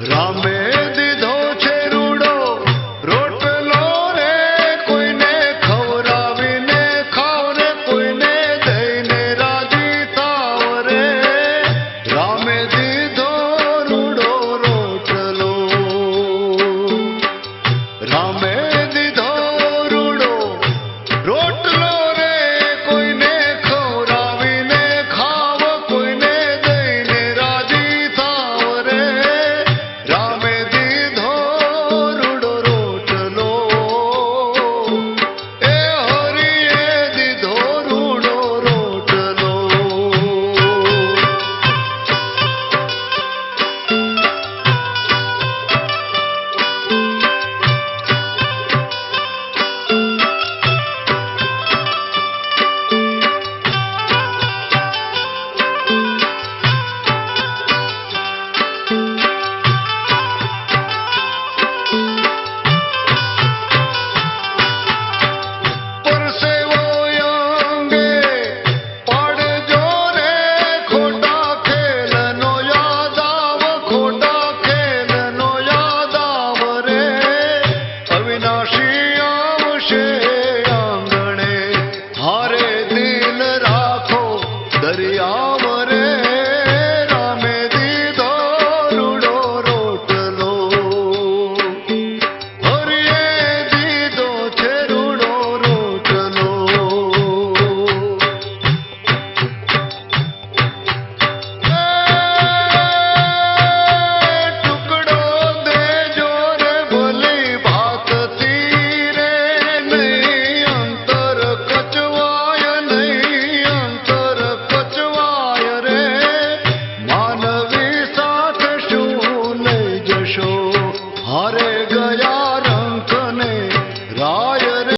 રામે દીધો છે રૂડો રોટલો રે, કોઈને ખવડાવીને ખાવ રે, કોઈને દઈને રાજી થાવ રે. રામે દીધો રૂડો રોટલો, રામે દીધો રૂડો રોટલો રે, કોઈને ખવડાવીને ખાવ, કોઈને દઈને રાજી થાવ રે. રામે દીધો રૂડો રોટલો, એ હરિએ દીધો રૂડો રોટલો. પરસેવો અંગે પાડજો રે, ખોટા ખેલનો યાદ આવ, ખોટા ખેલનો યાદ આવ રે. અવિનાશી આવશે આંગણે, હારે દિલ રાખો દરિયાવ રે. રામે દીધો રૂડો રોટલો, હરિએ દીધો છે રૂડો રોટલો. ટુકડો દેજો રે ભલી ભાતથી રે, નહીં અંતર કચવાય, નહીં અંતર કચવાય રે. માનવી સાથે શું લઈ જશો, હારે ગયા